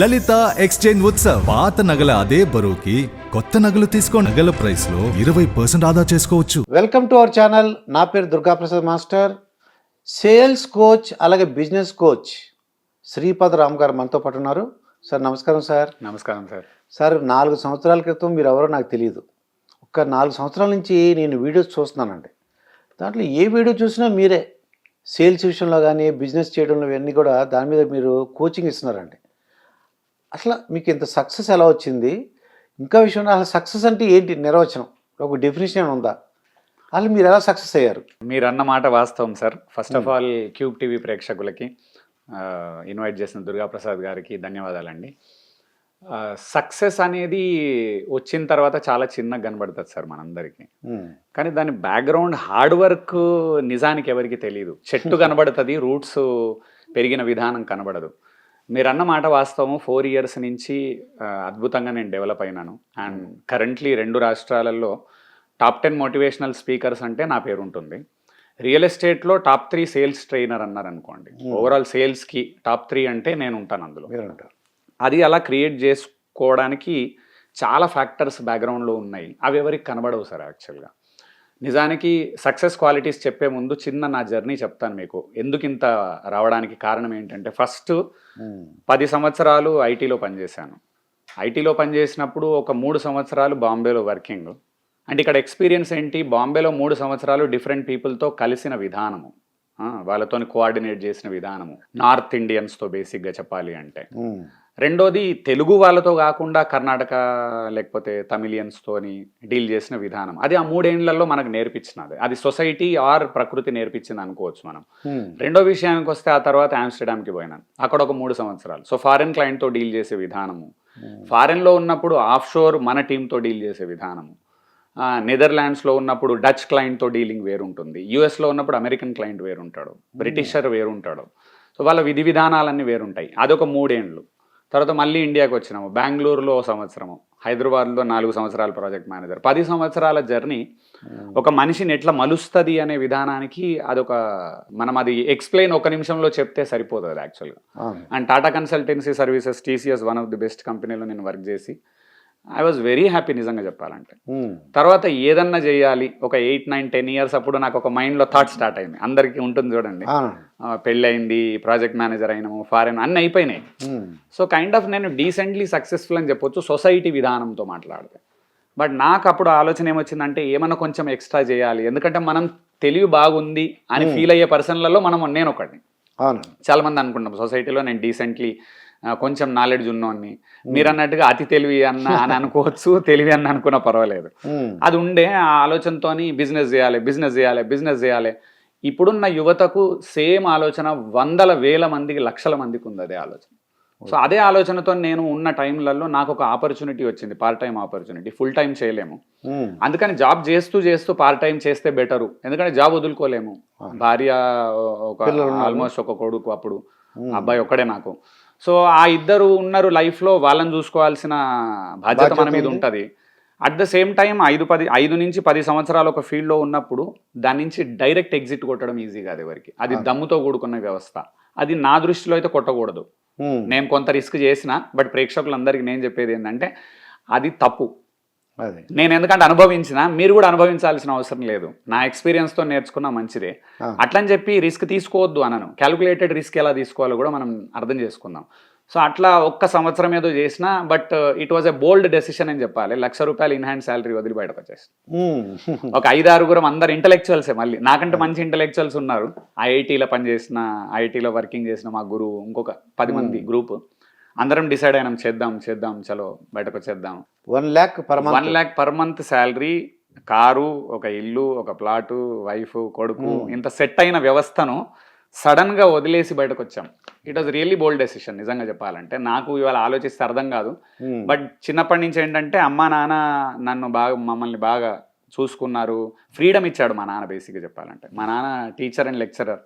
లలిత exchange Utsav పాత నగల అదే బరువుకి కొత్త నగలు తీసుకో నగల ప్రైస్ లో 20% ఆదా చేసుకోవచ్చు. Welcome to our channel. నా పేరు దుర్గాప్రసాద్ మాస్టర్. సేల్స్ కోచ్ అలాగే బిజినెస్ కోచ్ శ్రీపద్ రామ్ గారు మనతో పాటు ఉన్నారు. సార్ నమస్కారం సార్. నమస్కారం సార్. సార్ 4 సంవత్సరాల క్రితం మీరు ఎవరో నాకు తెలియదు. ఒక 4 సంవత్సరాల నుంచి నేను వీడియోస్ చూస్తున్నానండి. దాంట్లో ఏ వీడియో చూసినా మీరే సేల్స్ విషయంలో కానీ బిజినెస్ చేయడంలో ఇవన్నీ కూడా దాని మీద మీరు కోచింగ్ ఇస్తున్నారండి. అసలు మీకు ఇంత సక్సెస్ ఎలా వచ్చింది? ఇంకా విషయంలో అసలు సక్సెస్ అంటే ఏంటి? నిర్వచనం, ఒక డెఫినేషన్ ఉందా? అసలు మీరు ఎలా సక్సెస్ అయ్యారు? మీరు అన్న మాట వాస్తవం sir. First of all cube TV ప్రేక్షకులకి ఇన్వైట్ చేసిన దుర్గాప్రసాద్ గారికి ధన్యవాదాలండి. సక్సెస్ అనేది వచ్చిన తర్వాత చాలా చిన్నగా కనబడుతుంది సార్ మనందరికీ. కానీ దాని బ్యాక్గ్రౌండ్ హార్డ్ వర్క్ నిజానికి ఎవరికి తెలియదు. చెట్టు కనబడుతుంది, రూట్స్ పెరిగిన విధానం కనబడదు. మీరు అన్న మాట వాస్తవం. 4 years నుంచి అద్భుతంగా నేను డెవలప్ అయినాను. అండ్ కరెంట్లీ 2 రాష్ట్రాలలో టాప్ 10 మోటివేషనల్ స్పీకర్స్ అంటే నా పేరు ఉంటుంది. రియల్ ఎస్టేట్లో టాప్ 3 సేల్స్ ట్రైనర్ అన్నారు అనుకోండి. ఓవరాల్ సేల్స్కి టాప్ 3 అంటే నేను ఉంటాను అందులో. అది అలా క్రియేట్ చేసుకోవడానికి చాలా ఫ్యాక్టర్స్ బ్యాక్గ్రౌండ్లో ఉన్నాయి. అవి ఎవరికి కనబడవు సార్ యాక్చువల్గా. నిజానికి సక్సెస్ క్వాలిటీస్ చెప్పే ముందు చిన్న నా జర్నీ చెప్తాను మీకు. ఎందుకు ఇంత రావడానికి కారణం ఏంటంటే, ఫస్ట్ 10 సంవత్సరాలు ఐటీలో పనిచేశాను. ఐటీలో పనిచేసినప్పుడు ఒక 3 సంవత్సరాలు బాంబేలో వర్కింగ్. అంటే ఇక్కడ ఎక్స్పీరియన్స్ ఏంటి, బాంబేలో 3 సంవత్సరాలు డిఫరెంట్ పీపుల్తో కలిసిన విధానము, వాళ్ళతో కోఆర్డినేట్ చేసిన విధానము, నార్త్ ఇండియన్స్తో బేసిక్గా చెప్పాలి అంటే. రెండోది తెలుగు వాళ్ళతో కాకుండా కర్ణాటక లేకపోతే తమిళియన్స్తోని డీల్ చేసిన విధానం. అది ఆ 3 ఏళ్లలో మనకు నేర్పించినది. అది సొసైటీ ఆర్ ప్రకృతి నేర్పించింది అనుకోవచ్చు మనం. రెండో విషయానికి వస్తే, ఆ తర్వాత ఆమ్స్టర్డామ్కి పోయినాను. అక్కడ ఒక 3 సంవత్సరాలు. సో ఫారెన్ క్లయింట్తో డీల్ చేసే విధానము, ఫారెన్లో ఉన్నప్పుడు ఆఫ్ షోర్ మన టీంతో డీల్ చేసే విధానము, నెదర్లాండ్స్లో ఉన్నప్పుడు డచ్ క్లయింట్తో డీలింగ్ వేరుంటుంది, యూఎస్లో ఉన్నప్పుడు అమెరికన్ క్లయింట్ వేరుంటాడు, బ్రిటిషర్ వేరుంటాడు. సో వాళ్ళ విధి విధానాలన్నీ వేరుంటాయి. అదొక 3 ఏళ్ళు. తర్వాత మళ్ళీ ఇండియాకి వచ్చినాము. బెంగళూరులో 1 సంవత్సరము, హైదరాబాద్లో 4 సంవత్సరాల ప్రాజెక్ట్ మేనేజర్. 10 సంవత్సరాల జర్నీ ఒక మనిషిని ఎట్లా మలుస్తుంది అనే విధానానికి అదొక, మనం అది ఎక్స్ప్లెయిన్ 1 నిమిషంలో చెప్తే సరిపోతుంది యాక్చువల్గా. And Tata consultancy services, TCS, one of the best కంపెనీలో నేను వర్క్ చేసి ఐ వాజ్ వెరీ హ్యాపీ నిజంగా చెప్పాలంటే. తర్వాత ఏదన్నా చేయాలి, ఒక 8, 9, 10 years అప్పుడు నాకు ఒక మైండ్లో థాట్ స్టార్ట్ అయింది. అందరికీ ఉంటుంది చూడండి, పెళ్ళి అయింది, ప్రాజెక్ట్ మేనేజర్ అయినాము, ఫారెన్ అన్నీ అయిపోయినాయి. సో కైండ్ ఆఫ్ నేను డీసెంట్లీ సక్సెస్ఫుల్ అని చెప్పొచ్చు సొసైటీ విధానంతో మాట్లాడితే. బట్ నాకు అప్పుడు ఆలోచన ఏమొచ్చిందంటే, ఏమన్నా కొంచెం ఎక్స్ట్రా చేయాలి. ఎందుకంటే మనం తెలివి బాగుంది అని ఫీల్ అయ్యే పర్సన్లలో నేను ఒకటి. చాలామంది అనుకుంటాం సొసైటీలో నేను డీసెంట్లీ కొంచెం నాలెడ్జ్ ఉన్నోడిని. మీరు అన్నట్టుగా అతి తెలివి అని అనుకోవచ్చు, తెలివి అని అనుకున్నా పర్వాలేదు. అది ఉండే ఆ ఆలోచనతోని బిజినెస్ చేయాలి. ఇప్పుడున్న యువతకు సేమ్ ఆలోచన 100,000 మందికి, లక్షల మందికి ఉంది అదే ఆలోచన. సో అదే ఆలోచనతో నేను ఉన్న టైంలలో నాకు ఒక ఆపర్చునిటీ వచ్చింది, part time opportunity. Full time చేయలేము, అందుకని జాబ్ చేస్తూ పార్ట్ టైం చేస్తే బెటరు. ఎందుకంటే జాబ్ వదులుకోలేము. భార్య, ఒక ఆల్మోస్ట్ ఒక కొడుకు, అప్పుడు అబ్బాయి ఒక్కడే నాకు. సో ఆ ఇద్దరు ఉన్నారు లైఫ్లో, వాళ్ళని చూసుకోవాల్సిన బాధ్యత మన మీద ఉంటుంది. అట్ ద సేమ్ టైం 5 నుంచి 10 సంవత్సరాలు ఒక ఫీల్డ్లో ఉన్నప్పుడు దాని నుంచి డైరెక్ట్ ఎగ్జిట్ కొట్టడం ఈజీ కాదు ఎవరికి. అది దమ్ముతో కూడుకున్న వ్యవస్థ. అది నా దృష్టిలో అయితే కొట్టకూడదు. నేను కొంత రిస్క్ చేసిన, బట్ ప్రేక్షకులందరికీ నేను చెప్పేది ఏంటంటే, అది తప్పు. నేను ఎందుకంటే అనుభవించిన, మీరు కూడా అనుభవించాల్సిన అవసరం లేదు. నా ఎక్స్పీరియన్స్తో నేర్చుకున్నా మంచిదే. అట్లని చెప్పి రిస్క్ తీసుకోవద్దు అనను. క్యాలిక్యులేటెడ్ రిస్క్ ఎలా తీసుకోవాలో కూడా మనం అర్థం చేసుకుందాం. సో అట్లా 1 సంవత్సరం ఏదో చేసిన, but it was a bold decision అని చెప్పాలి. ₹1,00,000 ఇన్ హ్యాండ్ శాలరీ వదిలి బయటకు వచ్చేసి ఒక 5-6 అందరు ఇంటలెక్చువల్సే. మళ్ళీ నాకంటే మంచి ఇంటలెక్చువల్స్ ఉన్నారు. ఐఐటీలో పనిచేసిన, ఐఐటీలో వర్కింగ్ చేసిన మా గురువు, ఇంకొక 10 మంది గ్రూప్, అందరం డిసైడ్ అయినాం చేద్దాం చలో బయటకు వచ్చేద్దాం. 1 lakh per month salary, car, ఒక ఇల్లు, ఒక ప్లాటు, వైఫ్, కొడుకు, ఇంత సెట్ అయిన వ్యవస్థను సడన్గా వదిలేసి బయటకు వచ్చాం. It was really bold decision నిజంగా చెప్పాలంటే. నాకు ఇవాళ ఆలోచిస్తే అర్థం కాదు. బట్ చిన్నప్పటి నుంచి ఏంటంటే, అమ్మా నాన్న మమ్మల్ని బాగా చూసుకున్నారు, ఫ్రీడమ్ ఇచ్చాడు మా నాన్న. బేసిక్గా చెప్పాలంటే మా నాన్న టీచర్ అండ్ లెక్చరర్,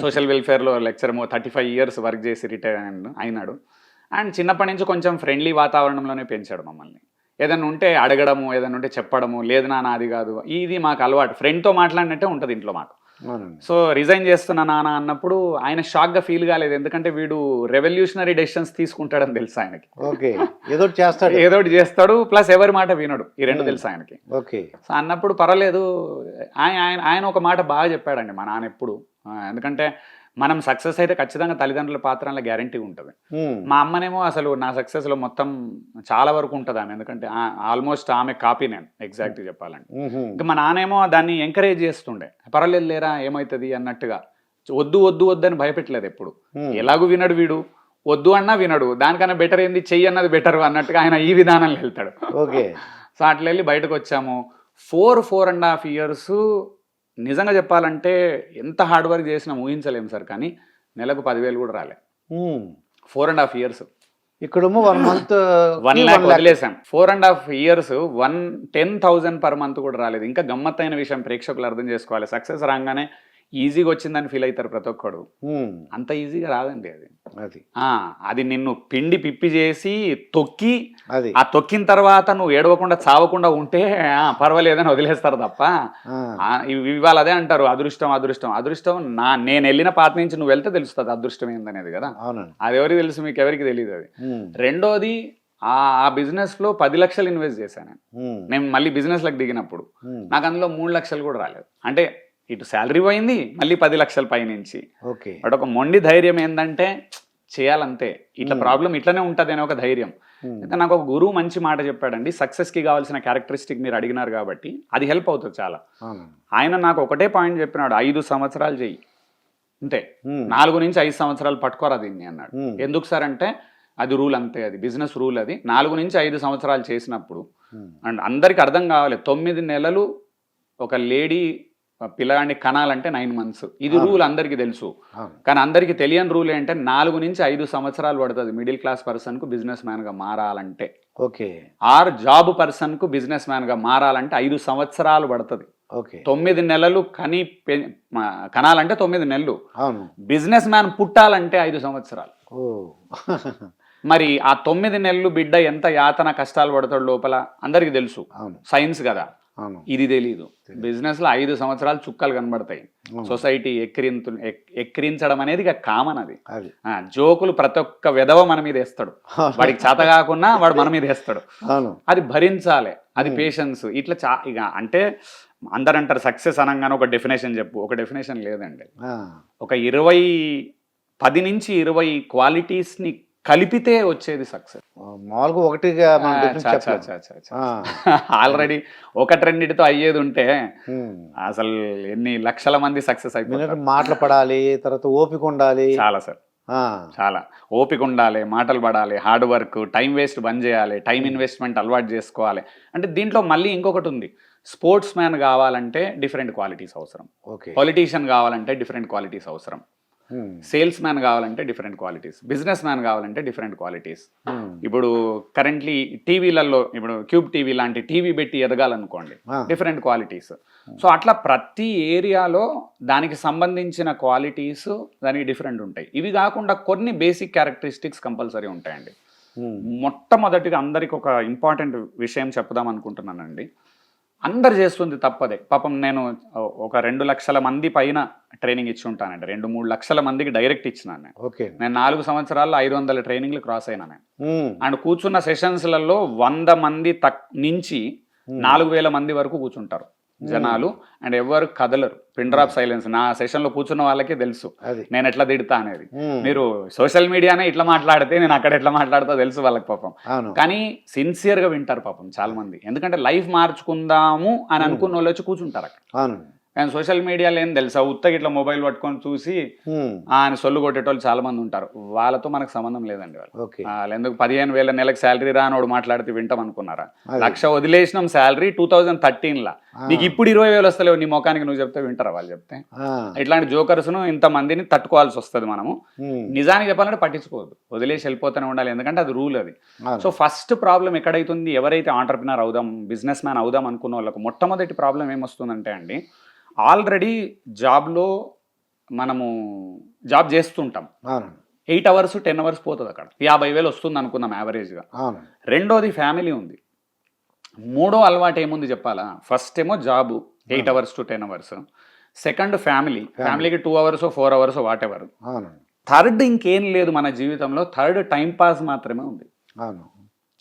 సోషల్ వెల్ఫేర్లో లెక్చర్, 35 years వర్క్ చేసి రిటైర్ అయినాడు. అండ్ చిన్నప్పటి నుంచి కొంచెం ఫ్రెండ్లీ వాతావరణంలోనే పెంచాడు మమ్మల్ని. ఏదైనా ఉంటే అడగడము, ఏదైనా ఉంటే చెప్పడము, లేదు నాన్న అది కాదు ఇది మాకు అలవాటు. ఫ్రెండ్తో మాట్లాడినట్టే ఉంటుంది ఇంట్లో మాకు. అవునండి. సో రిజైన్ చేస్తున్నా నాన్న అన్నప్పుడు ఆయన షాక్గా ఫీల్ కాలేదు, ఎందుకంటే వీడు రెవల్యూషనరీ డెసిషన్స్ తీసుకుంటాడని తెలుసు ఆయనకి. ఓకే, ఏదో ఒకటి చేస్తాడు. ఏదో ఒకటి చేస్తాడు, ప్లస్ ఎవరి మాట వినడు, ఈ రెండు తెలుసు ఆయనకి. ఓకే. సో అన్నప్పుడు పర్వాలేదు, ఆయన ఒక మాట బాగా చెప్పాడండి మా నాన్న ఎప్పుడు. ఎందుకంటే మనం సక్సెస్ అయితే ఖచ్చితంగా తల్లిదండ్రుల పాత్రలో గ్యారంటీ ఉంటుంది. మా అమ్మనేమో అసలు నా సక్సెస్లో మొత్తం చాలా వరకు ఉంటుంది ఆమె, ఎందుకంటే ఆల్మోస్ట్ ఆమె కాపీ నేను ఎగ్జాక్ట్గా చెప్పాలంటే. ఇంకా మా నాన్నేమో దాన్ని ఎంకరేజ్ చేస్తుండే, పర్వాలేదు లేరా ఏమవుతుంది అన్నట్టుగా. వద్దు వద్దు వద్దు అని భయపెట్టలేదు ఎప్పుడు. ఎలాగూ వినడు వీడు, వద్దు అన్నా వినడు, దానికన్నా బెటర్ ఏంది చెయ్యి అన్నది బెటర్ అన్నట్టుగా ఆయన ఈ విధానంలో వెళ్తాడు. ఓకే. సో అట్లా వెళ్ళి బయటకు వచ్చాము. 4.5 years నిజంగా చెప్పాలంటే ఎంత హార్డ్ వర్క్ చేసినా ఊహించలేము సార్, కానీ నెలకు 10,000 కూడా రాలే. 4.5 years. ఇక్కడేమో 1 month 1 lakh వదిలేసాం. 4.5 years 10,000 per month కూడా రాలేదు. ఇంకా గమ్మత్తైన విషయం ప్రేక్షకులు అర్థం చేసుకోవాలి, సక్సెస్ రాగానే ఈజీగా వచ్చిందని ఫీల్ అవుతారు ప్రతి ఒక్కడు. అంత ఈజీగా రాదండి అది. అది నిన్ను పిండి పిప్పి చేసి తొక్కి, ఆ తొక్కిన తర్వాత నువ్వు ఏడవకుండా చావకుండా ఉంటే పర్వాలేదని వదిలేస్తారు తప్ప. ఇవాళ అదే అంటారు అదృష్టం అదృష్టం అదృష్టం. నేను వెళ్ళిన పాత నుంచి నువ్వు వెళ్తే తెలుస్తుంది అదృష్టం ఏందనేది కదా. అది ఎవరికి తెలుసు, మీకు ఎవరికి తెలియదు అది. రెండోది, ఆ బిజినెస్ లో 10 లక్షలు ఇన్వెస్ట్ చేశాను నేను మళ్ళీ బిజినెస్ లకు దిగినప్పుడు. నాకు అందులో 3 లక్షలు కూడా రాలేదు. అంటే ఇటు శాలరీ పోయింది, మళ్ళీ 10 లక్షల పైనుంచి. బట్ ఒక మొండి ధైర్యం ఏంటంటే చేయాలంతే, ఇట్లా ప్రాబ్లం ఇట్లనే ఉంటుంది అనే ఒక ధైర్యం. అయితే నాకు ఒక గురువు మంచి మాట చెప్పాడండి, సక్సెస్కి కావాల్సిన క్యారెక్టరిస్టిక్ మీరు అడిగినారు కాబట్టి అది హెల్ప్ అవుతుంది చాలా. ఆయన నాకు ఒకటే పాయింట్ చెప్పినాడు, 5 సంవత్సరాలు చెయ్యి అంతే, 4 నుంచి 5 సంవత్సరాలు పట్టుకోరా దీన్ని అన్నాడు. ఎందుకు సార్ అంటే అది రూల్ అంతే, అది బిజినెస్ రూల్. అది 4 నుంచి 5 సంవత్సరాలు చేసినప్పుడు అండ్ అందరికి అర్థం కావాలి, 9 నెలలు ఒక లేడీ పిల్లగాడిని కనాలంటే 9 months. ఇది రూల్ అందరికీ తెలుసు, కానీ అందరికీ తెలియని రూల్ ఏంటంటే 4 నుంచి 5 సంవత్సరాలు పడుతుంది మిడిల్ క్లాస్ పర్సన్ కు బిజినెస్ మ్యాన్ గా మారాలంటే. ఓకే. ఆర్ జాబ్ పర్సన్ కు బిజినెస్ మ్యాన్ గా మారాలంటే 5 సంవత్సరాలు పడుతుంది. 9 నెలలు కనాలంటే 9 నెలలు, బిజినెస్ మ్యాన్ పుట్టాలంటే 5 సంవత్సరాలు. మరి ఆ 9 నెలలు బిడ్డ ఎంత యాతన కష్టాలు పడతాడు లోపల అందరికి తెలుసు, సైన్స్ కదా. ఇది తెలీదు. బిజినెస్ లో 5 సంవత్సరాలు చుక్కలు కనబడతాయి. సొసైటీ ఎక్కిరించడం అనేది ఇక కామన్. అది జోకులు ప్రతి ఒక్క విధవ మన మీద వేస్తాడు, వాడికి చేత కాకున్నా వాడు మన మీద వేస్తాడు. అది భరించాలి, అది పేషెన్స్. ఇట్లా ఇక అంటే అందరు అంటారు సక్సెస్ అనగానే ఒక డెఫినేషన్ చెప్పు, ఒక డెఫినేషన్ లేదండి. ఒక 10 నుంచి 20 క్వాలిటీస్ని కలిపితే వచ్చేది సక్సెస్. మామూలుగా ఒకటిగా ఆల్రెడీ ఒకటి రెండిటితో అయ్యేది ఉంటే అసలు ఎన్ని లక్షల మంది సక్సెస్ అయిపోతారు. మాటలు పడాలి, తర్వాత ఓపిక ఉండాలి. చాలా సార్, చాలా ఓపిక ఉండాలి, మాటలు పడాలి, హార్డ్ వర్క్, టైం వేస్ట్ బంద్ చేయాలి, టైం ఇన్వెస్ట్మెంట్ అలవాటు చేసుకోవాలి. అంటే దీంట్లో మళ్ళీ ఇంకొకటి ఉంది, స్పోర్ట్స్ మ్యాన్ కావాలంటే డిఫరెంట్ క్వాలిటీస్ అవసరం, పొలిటీషియన్ కావాలంటే డిఫరెంట్ క్వాలిటీస్ అవసరం, సేల్స్ మ్యాన్ కావాలంటే డిఫరెంట్ క్వాలిటీస్, బిజినెస్ మ్యాన్ కావాలంటే డిఫరెంట్ క్వాలిటీస్. ఇప్పుడు కరెంట్లీ టీవీలలో ఇప్పుడు క్యూబ్ టీవీ లాంటి టీవీ పెట్టి ఎదగాలనుకోండి, డిఫరెంట్ క్వాలిటీస్. సో అట్లా ప్రతి ఏరియాలో దానికి సంబంధించిన క్వాలిటీస్ దానికి డిఫరెంట్ ఉంటాయి. ఇవి కాకుండా కొన్ని బేసిక్ క్యారెక్టరిస్టిక్స్ కంపల్సరీ ఉంటాయండి. మొట్టమొదటిగా అందరికి ఒక ఇంపార్టెంట్ విషయం చెప్దాం అనుకుంటున్నానండి. అందరు చేస్తుంది తప్పదే. పాపం నేను ఒక 2 లక్షల మంది పైన ట్రైనింగ్ ఇచ్చి ఉంటానండి, 2-3 లక్షల మందికి డైరెక్ట్ ఇచ్చినాను నేను 4 సంవత్సరాల్లో 500 ట్రైనింగ్లు క్రాస్ అయినా నేను. అండ్ కూర్చున్న సెషన్స్లలో 100 మంది నుంచి 4,000 మంది వరకు కూర్చుంటారు జనాలు. అండ్ ఎవరు కదలరు, పిన్ డ్రాప్ సైలెన్స్. నా సెషన్లో కూర్చున్న వాళ్ళకే తెలుసు నేను ఎట్లా తిడతా అనేది. మీరు సోషల్ మీడియానే ఇట్లా మాట్లాడితే నేను అక్కడ ఎట్లా మాట్లాడుతా తెలుసు వాళ్ళకి పాపం. కానీ సిన్సియర్గా వింటారు పాపం చాలా మంది, ఎందుకంటే లైఫ్ మార్చుకుందాము అని అనుకున్న వాళ్ళు వచ్చి కూర్చుంటారు అక్కడ. కానీ సోషల్ మీడియాలో ఏం తెలుసా, ఉత్తగా ఇట్లా మొబైల్ పట్టుకొని చూసి ఆయన సొల్లు కొట్టేటోళ్ళు చాలా మంది ఉంటారు. వాళ్ళతో మనకు సంబంధం లేదండి. వాళ్ళు ఎందుకు 15,000 నెలకు శాలరీ రానోడు మాట్లాడితే వింటాం అనుకున్నారా? 1,00,000 వదిలేసినాం శాలరీ 2013లో, నీకు ఇప్పుడు 20,000 వస్తలేవు నీ ముఖానికి నువ్వు చెప్తే వింటారా వాళ్ళు చెప్తే? ఇట్లాంటి జోకర్స్ను ఇంతమందిని తట్టుకోవాల్సి వస్తుంది మనము. నిజానికి చెప్పాలంటే పట్టించుకోవద్దు, వదిలేసి వెళ్ళిపోతూనే ఉండాలి, ఎందుకంటే అది రూల్ అది. సో ఫస్ట్ ప్రాబ్లం ఎక్కడైతుంది, ఎవరైతే ఆంటర్ప్రినర్ అవుదాం, బిజినెస్ మ్యాన్ అవుదాం అనుకున్న వాళ్ళకు మొట్టమొదటి ప్రాబ్లం ఏమొస్తుందంటే అండి, ఆల్రెడీ జాబ్లో మనము జాబ్ చేస్తుంటాం, 8 hours 10 hours పోతుంది అక్కడ, 50,000 వస్తుంది అనుకుందాం యావరేజ్గా. రెండోది ఫ్యామిలీ ఉంది. మూడో అలవాటు ఏముంది చెప్పాలా, ఫస్ట్ ఏమో job 8 hours to 10 hours, second ఫ్యామిలీకి 2 అవర్స్ 4 అవర్స్ వాట్ ఎవర్. అవును థర్డ్ ఇంకేం లేదు మన జీవితంలో, థర్డ్ టైం పాస్ మాత్రమే ఉంది. అవును.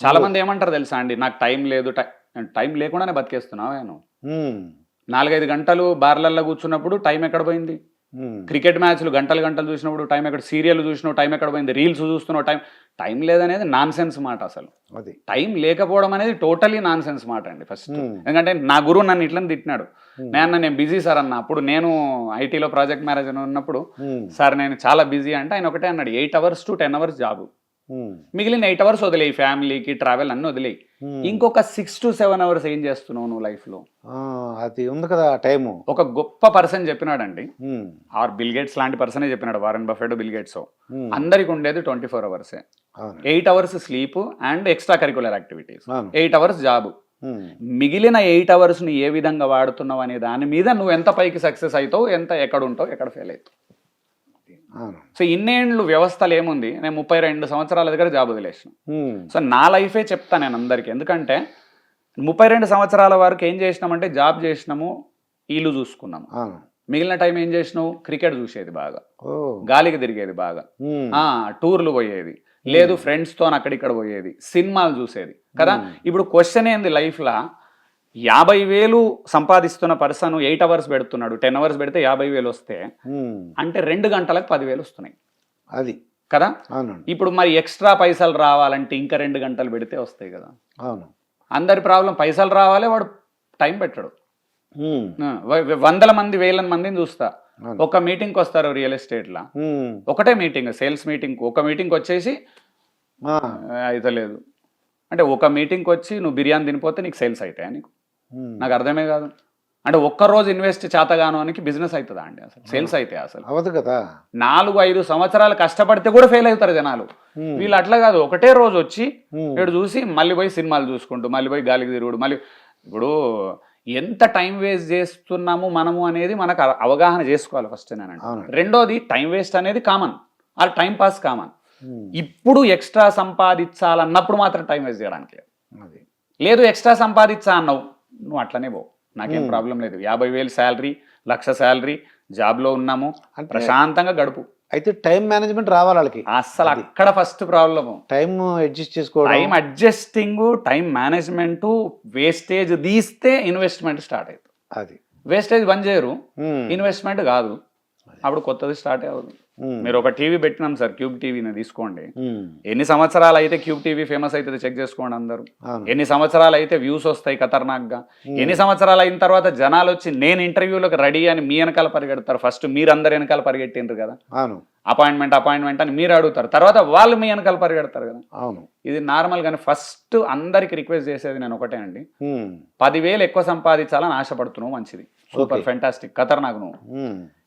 చాలా మంది ఏమంటారు తెలుసా అండి, నాకు టైం లేదు, టైం లేకుండానే బతికేస్తున్నావు నేను. ఉమ్, 4-5 గంటలు బార్లల్లో కూర్చున్నప్పుడు టైం ఎక్కడ పోయింది? ఉమ్, క్రికెట్ మ్యాచ్లు గంటలు గంటలు చూసినప్పుడు టైం ఎక్కడ? సీరియల్ చూసినావు టైం ఎక్కడ పోయింది? రీల్స్ చూస్తున్నావు టైం లేదనేది నాన్ సెన్స్ మాట. అసలు అది టైం లేకపోవడం అనేది టోటలీ నాన్ సెన్స్ మాట అండి ఫస్ట్. ఎందుకంటే నా గురువు నన్ను ఇట్లని తిట్టినాడు. నేను బిజీ సార్ అన్న. అప్పుడు నేను ఐటీలో ప్రాజెక్ట్ మేనేజర్ ఉన్నప్పుడు, సార్ నేను చాలా బిజీ అంటే ఆయన ఒకటే అన్నాడు, 8 అవర్స్ to 10 అవర్స్ జాబు, మిగిలిన 8 అవర్స్ వదిలేయి, ఫ్యామిలీకి ట్రావెల్ అన్నీ వదిలేయి. ఇంకొక 6 to 7 అవర్స్ ఏం చేస్తున్నావు నువ్వు లైఫ్లో? అది ఉంది కదా టైము. ఒక గొప్ప పర్సన్ చెప్పినాడండి, ఆర్ బిల్ గేట్స్ లాంటి పర్సనే చెప్పినాడు, వారెన్ బఫెట్, బిల్ గేట్స్. అందరికి ఉండేది 24 అవర్సే. 8 hours sleep and extra curricular activities, 8 hours job. మిగిలిన 8 అవర్స్ ని ఏ విధంగా వాడుతున్నావు అనే దాని మీద నువ్వు ఎంత పైకి సక్సెస్ అవుతావు, ఎంత ఎక్కడ ఉంటావు, ఎక్కడ ఫెయిల్ అవుతావు. సో ఇన్నేళ్ళు వ్యవస్థలు ఏముంది, నేను 32 సంవత్సరాల దగ్గర జాబ్ వదిలేసిన. సో నా లైఫే చెప్తాను నేను అందరికీ. ఎందుకంటే 32 సంవత్సరాల వరకు ఏం చేసినామంటే జాబ్ చేసినాము, ఇల్లు చూసుకున్నాము. మిగిలిన టైం ఏం చేసినావు? క్రికెట్ చూసేది బాగా, గాలికి తిరిగేది బాగా, టూర్లు పోయేది, లేదు ఫ్రెండ్స్తో అక్కడిక్కడ పోయేది, సినిమాలు చూసేది కదా. ఇప్పుడు క్వశ్చన్ ఏంది లైఫ్లో, 50,000 సంపాదిస్తున్న పర్సన్ 8 అవర్స్ పెడుతున్నాడు, 10 అవర్స్ పెడితే 50,000 వస్తే అంటే 2 గంటలకు 10,000 వస్తున్నాయి అది కదా. ఇప్పుడు మరి ఎక్స్ట్రా పైసలు రావాలంటే ఇంకా 2 గంటలు పెడితే వస్తాయి కదా. అందరి ప్రాబ్లం పైసలు రావాలి, వాడు టైం పెట్టడు. 100 మంది 1000 మందిని చూస్తా, ఒక మీటింగ్కి వస్తారు రియల్ ఎస్టేట్లో, ఒకటే మీటింగ్, సేల్స్ మీటింగ్, ఒక మీటింగ్కి వచ్చేసి అయితే లేదు అంటే, ఒక మీటింగ్కి వచ్చి నువ్వు బిర్యానీ తినిపోతే నీకు సేల్స్ అవుతాయా? నీకు నాకు అర్థమే కాదు. అంటే ఒక్కరోజు ఇన్వెస్ట్ చేతగాను అని బిజినెస్ అవుతుందా అండి? అసలు సేల్స్ అయితే అసలు అవదు కదా. 4-5 సంవత్సరాలు కష్టపడితే కూడా ఫెయిల్ అవుతారు జనాలు. వీళ్ళు అట్లా కాదు, ఒకటే రోజు వచ్చి ఇక్కడ చూసి మళ్ళీ పోయి సినిమాలు చూసుకుంటూ, మళ్ళీ పోయి గాలికి తిరుగుడు, మళ్ళీ. ఇప్పుడు ఎంత టైం వేస్ట్ చేస్తున్నాము మనము అనేది మనకు అవగాహన చేసుకోవాలి ఫస్ట్. నేనంటే రెండోది, టైం వేస్ట్ అనేది కామన్, ఆ టైం పాస్ కామన్. ఇప్పుడు ఎక్స్ట్రా సంపాదించాలన్నప్పుడు మాత్రం టైం వేస్ట్ చేయడానికి లేదు. ఎక్స్ట్రా సంపాదించా అన్నావు, నువ్వు అట్లనే పోవు, నాకేం ప్రాబ్లం లేదు. 50,000 శాలరీ, 1,00,000 శాలరీ, జాబ్లో ఉన్నాము, ప్రశాంతంగా గడుపు. అయితే టైం మేనేజ్మెంట్ రావాలి వాళ్ళకి. అసలు అక్కడ ఫస్ట్ ప్రాబ్లము టైం అడ్జస్ట్ చేసుకోవడం. Time adjusting, time management. Wastage తీస్తే ఇన్వెస్ట్మెంట్ స్టార్ట్ అవుతుంది. అది వేస్టేజ్ బంద్ చేయరు, ఇన్వెస్ట్మెంట్ కాదు, అప్పుడు కొత్తది స్టార్ట్ అవ్వదు. మీరు ఒక టీవీ పెట్టినాం సార్, క్యూబ్ టీవీని తీసుకోండి. ఎన్ని సంవత్సరాలు అయితే క్యూబ్ టీవీ ఫేమస్ అవుతుంది చెక్ చేసుకోండి అందరూ. ఎన్ని సంవత్సరాలు అయితే వ్యూస్ వస్తాయి ఖతర్నాక్గా, ఎన్ని సంవత్సరాలు అయిన తర్వాత జనాలు వచ్చి నేను ఇంటర్వ్యూలకు రెడీ అని మీ వెనకాల పరిగెడతారు. ఫస్ట్ మీరందరు వెనకాల పరిగెట్టిండ్రు కదా, అపాయింట్మెంట్ అని మీరు అడుగుతారు, తర్వాత వాళ్ళు మీ వెనకాల పరిగెడతారు కదా. ఇది నార్మల్ గానే. ఫస్ట్ అందరికి రిక్వెస్ట్ చేసేది నేను ఒకటే అండి, 10,000 ఎక్కువ సంపాదించాలని ఆశపడుతున్నావు, మంచిది, సూపర్ ఫెంటాస్టిక్, ఖతర్నాక్ నువ్వు.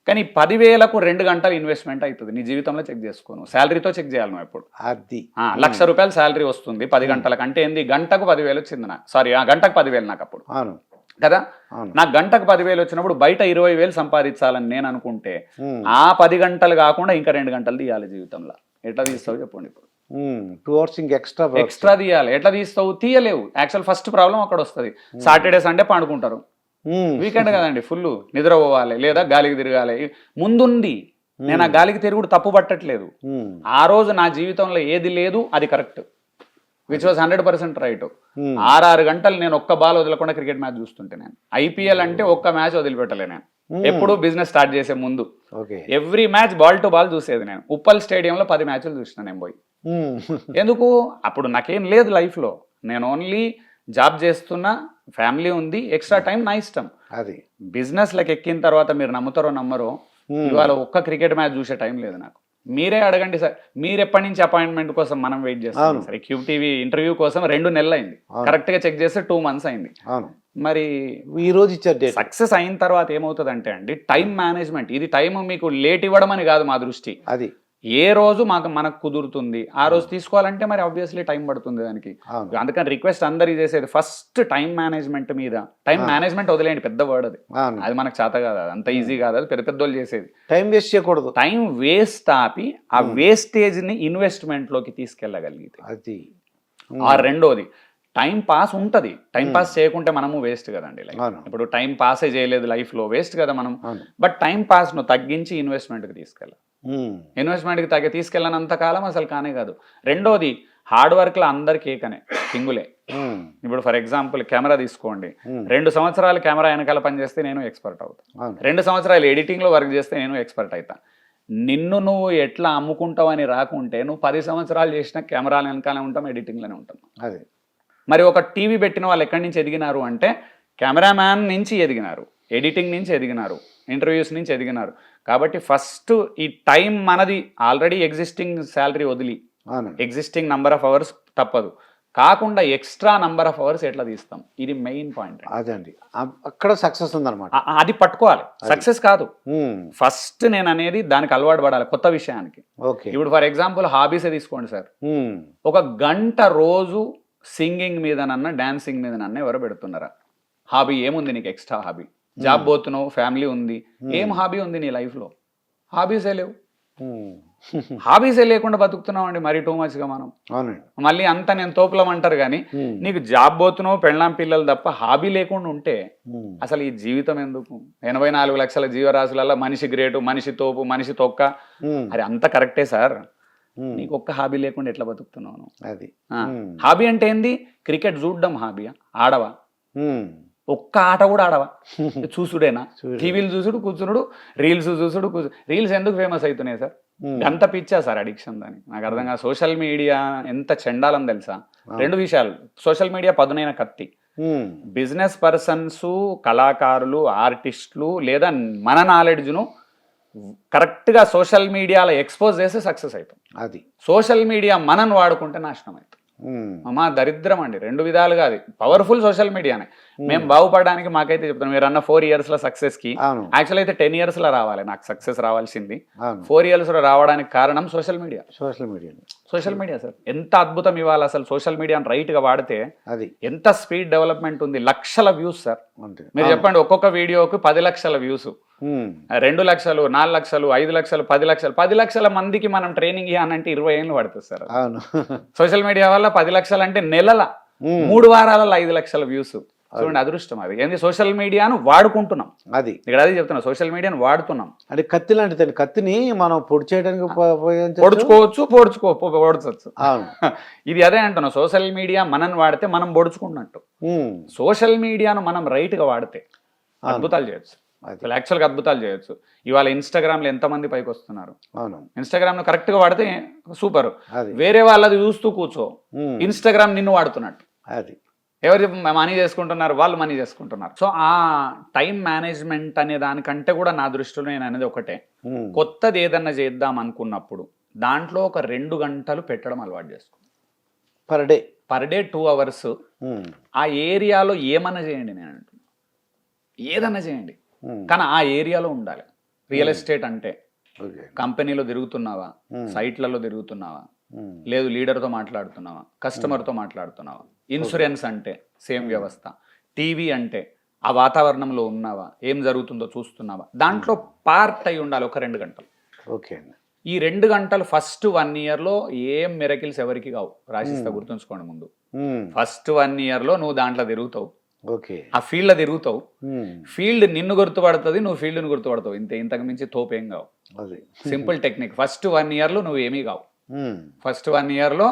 కానీ 10,000కు 2 గంటలు ఇన్వెస్ట్మెంట్ అవుతుంది. నీ జీవితంలో చెక్ చేసుకోను, శాలరీతో చెక్ చేయాలి నువ్వు. ఎప్పుడు అది 1,00,000 రూపాయలు శాలరీ వస్తుంది 10 గంటలకు అంటే ఏంది, గంటకు 10,000 వచ్చింది నాకు. సారీ, గంటకు 10,000 నాకు అప్పుడు కదా. నాకు గంటకు 10,000 వచ్చినప్పుడు బయట 20,000 సంపాదించాలని నేను అనుకుంటే, ఆ 10 గంటలు కాకుండా ఇంకా 2 గంటలు తీయాలి జీవితంలో. ఎట్లా తీస్తావు చెప్పండి ఇప్పుడు? 2 అవర్స్ ఎక్స్ట్రా తీయాలి. ఎట్లా తీస్తావు? తీయలేవు. యాక్చువల్ ఫస్ట్ ప్రాబ్లం అక్కడ వస్తుంది. సాటర్డే సండే పండుకుంటారు, వీకెండ్ కదండి, ఫుల్ నిద్ర పోవాలి, లేదా గాలికి తిరగాలి. ముందుంది, నేను ఆ గాలికి తిరుగుడు తప్పు పట్టట్లేదు. ఆ రోజు నా జీవితంలో ఏది లేదు అది కరెక్ట్, విచ్ వాజ్ 100% రైట్. 6 గంటలు నేను ఒక్క బాల్ వదలకుండా క్రికెట్ మ్యాచ్ చూస్తుంటే, నేను ఐపీఎల్ అంటే ఒక్క మ్యాచ్ వదిలిపెట్టలే నేను. ఎప్పుడు బిజినెస్ స్టార్ట్ చేసే ముందు every match ball to ball చూసేది నేను. ఉప్పల్ స్టేడియంలో 10 మ్యాచ్లు చూసిన నేను పోయి. ఎందుకు? అప్పుడు నాకేం లేదు లైఫ్లో, నేను ఓన్లీ జాబ్ చేస్తున్నా, ఫ్యామిలీ ఉంది, ఎక్స్ట్రా టైం నా ఇష్టం. అది బిజినెస్ లకి ఎక్కిన తర్వాత మీరు నమ్ముతారో నమ్మరో, ఇవాళ ఒక్క క్రికెట్ మ్యాచ్ చూసే టైం లేదు నాకు. మీరే అడగండి సార్, మీరు ఎప్పటి నుంచి అపాయింట్మెంట్ కోసం మనం వెయిట్ చేస్తాం సార్? క్యూబ్ టీవీ ఇంటర్వ్యూ కోసం 2 నెలలు అయింది, కరెక్ట్ గా చెక్ చేస్తే 2 months అయింది. మరి ఈ రోజు ఇచ్చారు. సక్సెస్ అయిన తర్వాత ఏమవుతుంది అంటే అండి, టైం మేనేజ్మెంట్. ఇది టైం మీకు లేట్ ఇవ్వడం అని కాదు మా దృష్టి, అది ఏ రోజు మనకు కుదురుతుంది ఆ రోజు తీసుకోవాలంటే మరి ఆబ్వియస్లీ టైం పడుతుంది దానికి. అందుకని రిక్వెస్ట్ అందరికి చేసేది ఫస్ట్ టైం మేనేజ్మెంట్ మీద. టైం మేనేజ్మెంట్ వదిలేండి, పెద్ద వర్డ్ అది, అది మనకు చేత కాదు, అంత ఈజీ కాదు, అది పెద్ద పెద్దోళ్ళు చేసేది. టైం వేస్ట్ చేయకూడదు, టైం వేస్ట్ ఆపి ఆ వేస్టేజ్ ని ఇన్వెస్ట్మెంట్ లోకి తీసుకెళ్ళగలిగితే అది. ఆ రెండోది, టైం పాస్ ఉంటుంది. టైం పాస్ చేయకుంటే మనము వేస్ట్ కదండి. లైక్ అవును. ఇప్పుడు టైం పాసే చేయలేదు లైఫ్లో, వేస్ట్ కదా మనం. అవును. బట్ టైం పాస్ను తగ్గించి ఇన్వెస్ట్మెంట్కి తీసుకెళ్ళాలి. ఉమ్. ఇన్వెస్ట్మెంట్కి తీసుకెళ్ళినంత కాలం అసలు కానే కాదు. రెండోది, హార్డ్ వర్క్లో అందరికి ఏకనే కింగులే. ఉమ్. ఇప్పుడు ఫర్ ఎగ్జాంపుల్ కెమెరా తీసుకోండి. ఉమ్. 2 సంవత్సరాలు కెమెరా వెనకాల పనిచేస్తే నేను ఎక్స్పర్ట్ అవుతాను. అవును. 2 సంవత్సరాలు ఎడిటింగ్లో వర్క్ చేస్తే నేను ఎక్స్పర్ట్ అవుతా. నిన్ను నువ్వు ఎట్లా అమ్ముకుంటావు అని రాకుంటే నువ్వు 10 సంవత్సరాలు చేసిన కెమెరాల వెనకాలే ఉంటాం, ఎడిటింగ్లోనే ఉంటాం. అది మరి ఒక టీవీ పెట్టిన వాళ్ళు ఎక్కడి నుంచి ఎదిగినారు అంటే కెమెరామ్యాన్ నుంచి ఎదిగినారు, ఎడిటింగ్ నుంచి ఎదిగినారు, ఇంటర్వ్యూస్ నుంచి ఎదిగినారు. కాబట్టి ఫస్ట్ ఈ టైం మనది ఆల్రెడీ ఎగ్జిస్టింగ్ శాలరీ వదిలి అవును. ఎగ్జిస్టింగ్ నంబర్ ఆఫ్ అవర్స్ తప్పదు, కాకుండా ఎక్స్ట్రా నంబర్ ఆఫ్ అవర్స్ ఎట్లా తీస్తాం, ఇది మెయిన్ పాయింట్. అదండి, అక్కడ సక్సెస్ ఉందన్నమాట. అది పట్టుకోవాలి, సక్సెస్ కాదు. ఉమ్. ఫస్ట్ నేను అనేది దానికి అలవాటు పడాలి కొత్త విషయానికి. ఓకే. ఇప్పుడు ఫర్ ఎగ్జాంపుల్ హాబీసే తీసుకోండి సార్. ఉమ్. 1 గంట రోజు సింగింగ్ మీదనన్నా డాన్సింగ్ మీదనన్నా ఎవరు పెడుతున్నారా? హాబీ ఏముంది నీకు? Extra hobby. జాబ్ పోతున్నావు, ఫ్యామిలీ ఉంది, ఏం హాబీ ఉంది నీ లైఫ్లో? హాబీసే లేవు. ఉమ్. హాబీసే లేకుండా బతుకుతున్నావు అండి మరీ టూ మచ్గా మనం. అవునండి. మళ్ళీ అంతా నేను తోపులం అంటారు కానీ ఉమ్. నీకు జాబ్ పోతున్నావు, పెళ్ళాం పిల్లలు తప్ప హాబీ లేకుండా ఉంటే ఉమ్. అసలు ఈ జీవితం ఎందుకు? 84 లక్షల జీవరాశులలో మనిషి గ్రేటు, మనిషి తోపు, మనిషి తొక్క, ఉమ్. అది అంత కరెక్టే సార్. ఉమ్. నీకు ఒక్క హాబీ లేకుండా ఎట్లా బతుకుతున్నావు నువ్వు? అది హాబీ అంటే ఏంది? క్రికెట్ చూడడం హాబీయా? ఆడవా? ఉమ్. ఒక్క ఆట కూడా ఆడవా? చూసుడేనా? చూసుడే. టీవీలు చూసుడు కూర్చునుడు, రీల్స్ చూసుడు రీల్స్ ఎందుకు ఫేమస్ అవుతున్నాయి సార్? అంత పిచ్చా సార్ అడిక్షన్ దానికి? నాకు అర్థం కాదు. సోషల్ మీడియా ఎంత చెండాలని తెలుసా? 2 విషయాలు. సోషల్ మీడియా పదునైన కత్తి. ఉమ్. బిజినెస్ పర్సన్స్, కళాకారులు, ఆర్టిస్టులు లేదా మన నాలెడ్జ్ను కరెక్ట్గా సోషల్ మీడియాలో ఎక్స్పోజ్ చేస్తే సక్సెస్ అవుతాం. అది సోషల్ మీడియా మనని వాడుకుంటే నాశనం అవుతాం. ఉమ్. మా దరిద్రం అండి 2 విధాలుగా. అది పవర్ఫుల్ సోషల్ మీడియానే. మేము బాగుపడడానికి మాకైతే చెప్తాను, మీరు అన్న 4 ఇయర్స్లో సక్సెస్కి అవును. యాక్చువల్ అయితే 10 ఇయర్స్లో రావాలి నాకు సక్సెస్ రావాల్సింది. అవును. 4 ఇయర్స్లో రావడానికి కారణం social media. Social media. Social media sir ఎంత అద్భుతం ఇవాళ. అసలు సోషల్ మీడియాను రైట్గా వాడితే అది ఎంత స్పీడ్ డెవలప్మెంట్ ఉంది. లక్షల వ్యూస్ సార్. అంటే మీరు చెప్పండి, ఒక్కొక్క వీడియోకి 10 లక్షల వ్యూస్, 2 లక్షలు, 4 లక్షలు, 5 లక్షలు, 10 లక్షలు. 10 లక్షల మందికి మనం ట్రైనింగ్ ఇవ్వాలంటే 20 ఏళ్ళు పడుతుంది సార్. అవును. సోషల్ మీడియా వల్ల 10 లక్షలు అంటే నెలల 3 వారాలలో 5 లక్షల వ్యూస్. చూడండి అదృష్టం అది. ఏంది? సోషల్ మీడియాను వాడుకుంటున్నాం. అది ఇక్కడ అది చెప్తున్నా, సోషల్ మీడియాను వాడుతున్నాం. అంటే కత్తి లాంటిదండి. కత్తిని మనం పొడి చేయడానికి పొడుచుకోవచ్చు, పొడచవచ్చు. అవును. ఇది అదే అంటున్నా, సోషల్ మీడియా మనం వాడితే మనం పొడుచుకున్నట్టు. ఉమ్. సోషల్ మీడియాను మనం రైట్గా వాడితే అద్భుతాలు చేయొచ్చు. అసలు యాక్చువల్గా అద్భుతాలు చేయొచ్చు. ఇవాళ ఇన్స్టాగ్రామ్లో ఎంతమంది పైకి వస్తున్నారు? అవును. ఇన్స్టాగ్రామ్ను కరెక్ట్గా వాడితే సూపర్. అది వేరే వాళ్ళది చూస్తూ కూర్చో, ఉమ్. ఇన్స్టాగ్రామ్ నిన్ను వాడుతున్నట్టు. అది ఎవరు మనీ చేసుకుంటున్నారు? వాళ్ళు మనీ చేసుకుంటున్నారు. సో ఆ టైం మేనేజ్మెంట్ అనే దానికంటే కూడా నా దృష్టిలో నేను అనేది ఒకటే, ఉమ్. కొత్తది ఏదన్నా చేద్దాం అనుకున్నప్పుడు దాంట్లో ఒక 2 గంటలు పెట్టడం అలవాటు చేసుకో. పర్ డే 2 అవర్స్ ఉమ్. ఆ ఏరియాలో ఏమన్నా చేయండి. నేను అంటున్నా ఏదన్నా చేయండి, ఉమ్. కానీ ఆ ఏరియాలో ఉండాలి. రియల్ ఎస్టేట్ అంటే ఓకే. కంపెనీలో తిరుగుతున్నావా, సైట్లలో తిరుగుతున్నావా, లేదు లీడర్తో మాట్లాడుతున్నావా, కస్టమర్తో మాట్లాడుతున్నావా. ఇన్సూరెన్స్ అంటే సేమ్ వ్యవస్థ. టీవీ అంటే ఆ వాతావరణంలో ఉన్నావా, ఏం జరుగుతుందో చూస్తున్నావా. దాంట్లో పార్ట్ అయి ఉండాలి ఒక 2 గంటలు. ఓకే అండి. ఈ 2 గంటలు ఫస్ట్ 1 ఇయర్లో ఏం మిరకిల్స్ ఎవరికి కావు. రాసిస్తా, గుర్తుంచుకోండి ముందు. ఉమ్. ఫస్ట్ 1 ఇయర్లో నువ్వు దాంట్లో తిరుగుతావు, ఓకే. ఆ ఫీల్డ్లో తిరుగుతావు. ఉమ్. ఫీల్డ్ నిన్ను గుర్తుపడుతుంది, నువ్వు ఫీల్డ్ని గుర్తుపడతావు. ఇంతకు మించి తోపేం కావు. అది సింపుల్ టెక్నిక్. ఫస్ట్ 1 ఇయర్లో నువ్వు ఏమీ కావు. ఉమ్. ఫస్ట్ 1 ఇయర్లో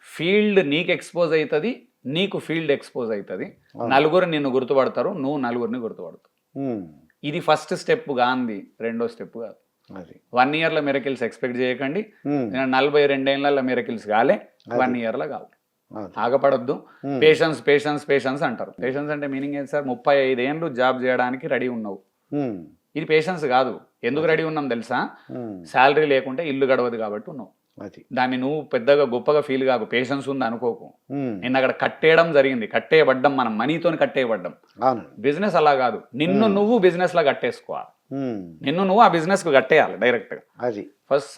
ఫీల్డ్ నీకు ఎక్స్పోజ్ అవుతుంది, నీకు ఫీల్డ్ ఎక్స్పోజ్ అవుతుంది. నలుగురు నిన్ను గుర్తుపడతారు, నువ్వు నలుగురిని గుర్తుపడతావు. ఉమ్. ఇది ఫస్ట్ స్టెప్ గాంధీ. 2వ స్టెప్ కాదు. అది 1 ఇయర్లో మిరకిల్స్ ఎక్స్పెక్ట్ చేయకండి. ఉమ్. 42 ఏళ్ళ మిరకిల్స్ కాలే, 1 ఇయర్లో కావు. అది. ఆగపడద్దు. పేషెన్స్ పేషెన్స్ పేషెన్స్ అంటారు. పేషెన్స్ అంటే మీనింగ్ ఏంటి సార్? 35 ఏళ్ళు జాబ్ చేయడానికి రెడీ ఉన్నావు. ఉమ్. ఇది పేషెన్స్ కాదు. ఎందుకు రెడీ ఉన్నాం తెలుసా? ఉమ్. శాలరీ లేకుంటే ఇల్లు గడవదు కాబట్టి ఉన్నావు. అది. దాన్ని నువ్వు పెద్దగా గొప్పగా ఫీల్ కాకు. పేషెన్స్ ఉంది అనుకోకు. ఉమ్. నిన్న అక్కడ కట్టేయడం జరిగింది, కట్టేయబడ్డం, మనం మనీతోని కట్టేయబడ్డం. అవును. బిజినెస్ అలా కాదు. నిన్ను నువ్వు బిజినెస్ లా కట్టేసుకోవాలి. ఉమ్. నిన్ను నువ్వు ఆ బిజినెస్ కు కట్టేయాలి డైరెక్ట్గా. అది.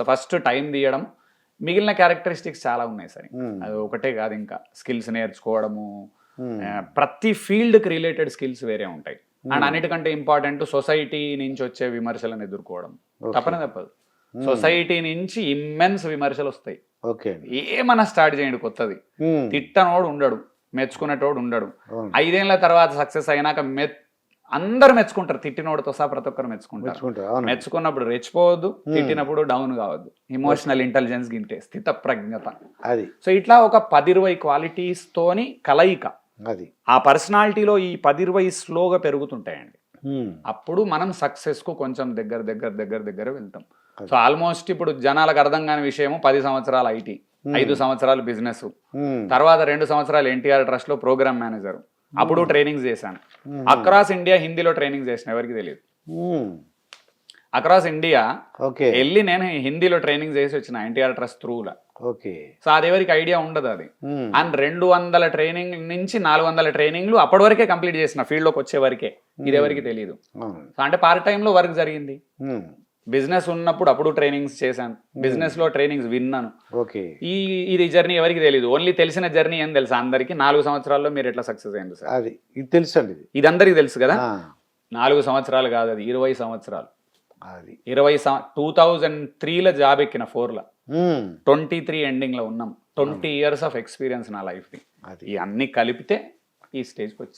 ఫస్ట్ టైం తీయడం. మిగిలిన క్యారెక్టరిస్టిక్స్ చాలా ఉన్నాయి సరే. ఉమ్. అది ఒకటే కాదు, ఇంకా స్కిల్స్ నేర్చుకోవడము. ఉమ్. ప్రతి ఫీల్డ్కి రిలేటెడ్ స్కిల్స్ వేరే ఉంటాయి. అండ్ అన్నిటికంటే ఇంపార్టెంట్ సొసైటీ నుంచి వచ్చే విమర్శలను ఎదుర్కోవడం. తప్పనే తప్పదు. సొసైటీ నుంచి ఇమ్మెన్స్ విమర్శలు వస్తాయి. ఓకే అండి. ఏమన్నా స్టార్ట్ చేయండి కొత్తది, ఉమ్. తిట్టనోడు ఉండడు. మెచ్చుకునేటోడు ఉండడు. అవును. 5 ఏళ్ల తర్వాత సక్సెస్ అయినాక అందరు మెచ్చుకుంటారు, తిట్టినోడితో సహా ప్రతి ఒక్కరు మెచ్చుకుంటారు. మెచ్చుకుంటారు. అవును. మెచ్చుకున్నప్పుడు రెచ్చిపోవద్దు, తిట్టినప్పుడు డౌన్ కావద్దు. ఇమోషనల్ ఇంటెలిజెన్స్ గింటే స్థిత ప్రజ్ఞత. అది సో ఇట్లా ఒక 10-20 క్వాలిటీస్ తోని కలయిక. అది ఆ పర్సనాలిటీలో ఈ 10-20 స్లోగా పెరుగుతుంటాయండి. ఉమ్. అప్పుడు మనం సక్సెస్ కు కొంచెం దగ్గర వెళ్తాం. సో ఆల్మోస్ట్ ఇప్పుడు జనాలకు అర్థం కాని విషయము 10 సంవత్సరాలు ఐటీ, 5 సంవత్సరాలు బిజినెస్, ఉమ్. తర్వాత 2 సంవత్సరాలు ఎన్టీఆర్ ట్రస్ట్ లో ప్రోగ్రామ్ మేనేజర్, అప్పుడు ట్రైనింగ్స్ చేశాను. అక్రాస్ ఇండియా హిందీలో ట్రైనింగ్ చేసిన, ఎవరికి తెలియదు. ఉమ్. Across India okay. వెళ్ళి నేను హిందీలో ట్రైనింగ్ చేసి వచ్చిన ఎన్టీఆర్ ట్రస్ట్ త్రూలా. ఓకే. సో అది ఎవరికి ఐడియా ఉండదు అది. ఉమ్. అండ్ 200 ట్రైనింగ్ నుంచి 400 ట్రైనింగ్లు అప్పటి వరకే కంప్లీట్ చేసిన, ఫీల్డ్లోకి వచ్చే వరకే. ఇది ఎవరికి తెలియదు. అవును. సో అంటే పార్ట్ టైంలో వర్క్ జరిగింది. ఉమ్. బిజినెస్ ఉన్నప్పుడు అప్పుడు ట్రైనింగ్స్ చేశాను, బిజినెస్ లో ట్రైనింగ్స్ విన్నాను. ఓకే. ఇది జర్నీ ఎవరికి తెలియదు. ఓన్లీ తెలిసిన జర్నీ ఏం తెలుసా అందరికి, 4 సంవత్సరాల్లో మీరు ఎట్లా సక్సెస్ అయింది సార్, అది ఇది తెలుసు అండి. ఇది అందరికి తెలుసు కదా. ఆ, 4 సంవత్సరాలు కాదు, అది 20 సంవత్సరాలు. అది 2003లో జాబ్ ఎక్కిన 4లో, ఉమ్. 23 ఎండింగ్ లో ఉన్నాం. 20 years ఆఫ్ ఎక్స్పీరియన్స్ నా లైఫ్ ది. అది ఈ అన్ని కలిపితే ఈ స్టేజ్కి వచ్చాను.